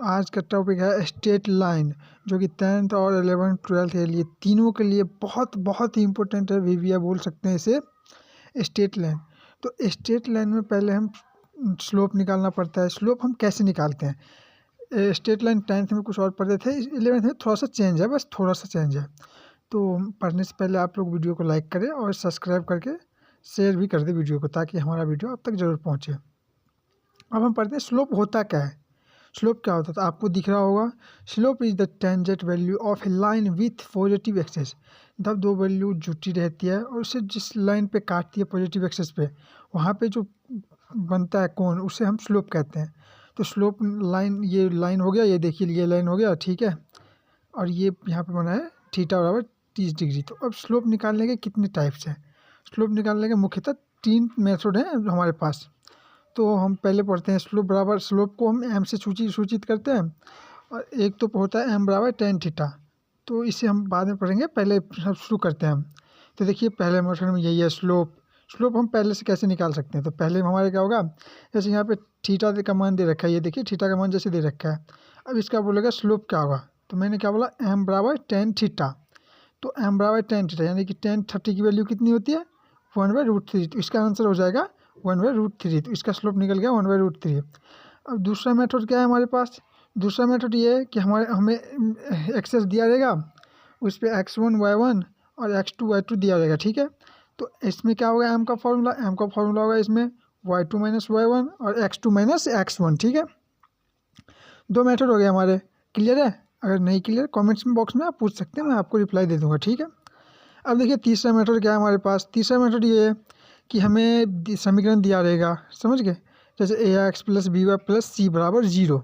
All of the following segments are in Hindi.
आज का टॉपिक है स्ट्रेट लाइन, जो कि 10th और 11th 12th के लिए तीनों के लिए बहुत बहुत ही इंपॉर्टेंट है। VBA बोल सकते हैं इसे, स्ट्रेट लाइन। तो स्ट्रेट लाइन में पहले हम स्लोप निकालना पड़ता है। स्लोप हम कैसे निकालते हैं? स्ट्रेट लाइन 10th में कुछ और पढ़ते थे, 11th में थोड़ा सा चेंज है, बस थोड़ा सा चेंज है। तो पढ़ने से पहले आप लोग वीडियो को लाइक करें और सब्सक्राइब करके शेयर भी कर दें वीडियो को, ताकि हमारा वीडियो आप तक ज़रूर पहुँचे। अब हम पढ़ते हैं स्लोप होता क्या है। स्लोप क्या होता है तो आपको दिख रहा होगा, slope is the tangent value of a line with positive axis. जब दो वैल्यू जुटी रहती है और उसे जिस लाइन पे काटती है पॉजिटिव एक्सेस पे, वहाँ पे जो बनता है कोण, उसे हम स्लोप कहते हैं। तो स्लोप लाइन, ये लाइन हो गया, ये देखिए ये लाइन हो गया, ठीक है। और ये यहाँ पे बना है थीटा बराबर 30 डिग्री। तो अब स्लोप निकालने के कितने टाइप्स हैं? स्लोप निकालने के मुख्यतः 3 मेथड हैं हमारे पास। तो हम पहले पढ़ते हैं स्लोप बराबर, स्लोप को हम एम से सूचित करते हैं, और एक तो होता है एम बराबर tan थीटा। तो इसे हम बाद में पढ़ेंगे, पहले सब शुरू करते हैं हम। तो देखिए पहले मेथड में यही है स्लोप। स्लोप हम पहले से कैसे निकाल सकते हैं? तो पहले हमारे क्या होगा, जैसे यहाँ पे थीटा का मान दे रखा है, ये देखिए थीटा का मान जैसे दे रखा है। अब इसका बोलेगा स्लोप क्या होगा, तो मैंने क्या बोला, एम बराबर tan थीटा। तो एम बराबर tan थीटा यानी कि tan 30 की वैल्यू कितनी होती है, 1/√3। तो इसका आंसर हो जाएगा 1/√3। तो इसका स्लोप निकल गया 1/√3। अब दूसरा मेथड क्या है हमारे पास? दूसरा मेथड ये है कि हमें एक्सेस दिया रहेगा, उस पर x1 y1 और x2 y2 दिया रहेगा, ठीक है। तो इसमें क्या होगा, एम का फॉर्मूला होगा इसमें y2 - y1 और x2 - x1, ठीक है। 2 मेथड हो गए हमारे, क्लियर है? अगर नहीं क्लियर कमेंट्स बॉक्स में आप पूछ सकते हैं, मैं आपको रिप्लाई दे दूंगा, ठीक है। अब देखिए तीसरा मेथड क्या है हमारे पास। तीसरा मेथड ये है कि हमें समीकरण दिया रहेगा, समझ गए, जैसे ax + by + c = 0,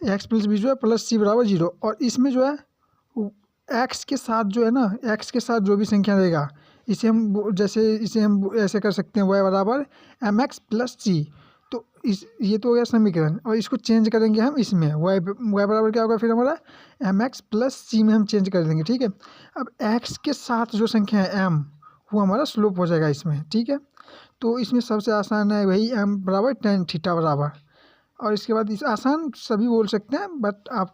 ax + by + c = 0। और इसमें जो है x के साथ जो है ना, x के साथ जो भी संख्या रहेगा, इसे हम ऐसे कर सकते हैं, y बराबर mx + c। तो ये तो हो गया समीकरण, और इसको चेंज करेंगे हम इसमें, y बराबर क्या होगा फिर हमारा, mx + c में हम चेंज कर देंगे, ठीक है। अब x के साथ जो संख्या है m, वो हमारा स्लोप हो जाएगा इसमें, ठीक है। तो इसमें सबसे आसान है वही m बराबर tan थीटा बराबर। और इसके बाद इस आसान सभी बोल सकते हैं, बट आप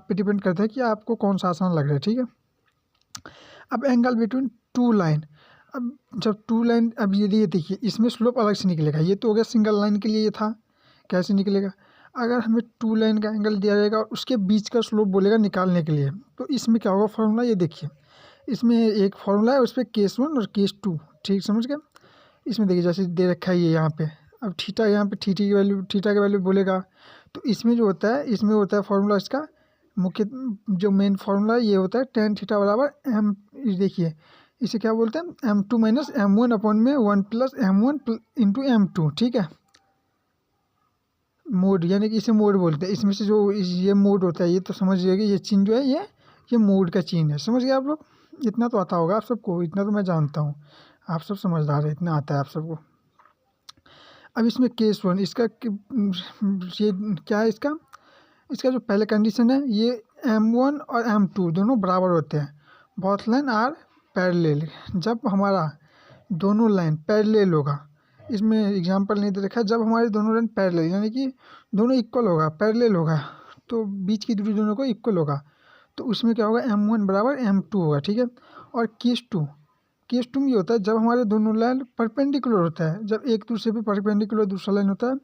पे डिपेंड करता है कि आपको कौन सा आसान लग रहा है, ठीक है। अब एंगल बिटवीन 2 लाइन। अब जब 2 लाइन, अब ये देखिए इसमें स्लोप अलग से निकलेगा। ये तो हो गया सिंगल लाइन के लिए, ये था कैसे निकलेगा। अगर हमें 2 लाइन का एंगल दिया जाएगा और उसके बीच का स्लोप बोलेगा निकालने के लिए, तो इसमें क्या होगा फॉर्मूला, ये देखिए इसमें एक फॉर्मूला है, उस पर केस 1 और केस 2, ठीक समझ गए। इसमें देखिए जैसे दे रखा है ये यहाँ पे, अब थीटा, यहाँ पे थीटा की वैल्यू बोलेगा। तो इसमें जो होता है, इसमें होता है फॉर्मूला इसका मुख्य, जो मेन फॉर्मूला ये होता है tan थीटा बराबर एम, देखिए इसे क्या बोलते हैं, m2 - m1 अपॉन में 1 + m1 × m2, ठीक है। मोड यानी कि इसे मोड बोलते हैं। इसमें से जो ये मोड होता है, ये तो समझिए कि ये चिन्ह जो है ये मोड का चिन्ह है, समझ गए आप लोग। इतना तो आता होगा आप सबको, इतना तो मैं जानता हूँ, आप सब समझदार है, इतना आता है आप सबको। अब इसमें केस 1, इसका ये क्या है, इसका जो पहले कंडीशन है, ये m1 और m2 दोनों बराबर होते हैं, बोथ लाइन आर पैरेलल। जब हमारा दोनों लाइन पैरेलल होगा, इसमें एग्जांपल नहीं दे रखा है, जब हमारे दोनों लाइन पैरेलल यानी कि दोनों इक्वल होगा, पैरेलल होगा, तो बीच की दूरी दोनों को इक्वल होगा, तो उसमें क्या होगा, m1 बराबर m2 होगा, ठीक है। और केस 2 में ये होता है जब हमारे दोनों लाइन परपेंडिकुलर होता है, जब एक दूसरे पे परपेंडिकुलर दूसरा लाइन होता है,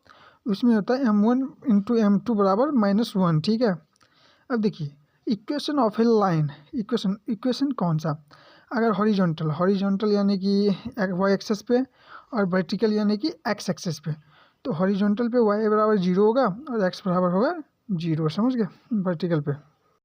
उसमें होता है m1 × m2 बराबर -1, ठीक है। अब देखिए equation of a line, equation कौन सा, अगर हॉरिजॉन्टल यानी कि y एक्सेस पे, और वर्टिकल यानी कि x एक्सेस पे। तो हॉरिजॉन्टल पे y बराबर 0 होगा और x बराबर होगा 0, समझ गए, वर्टिकल पे।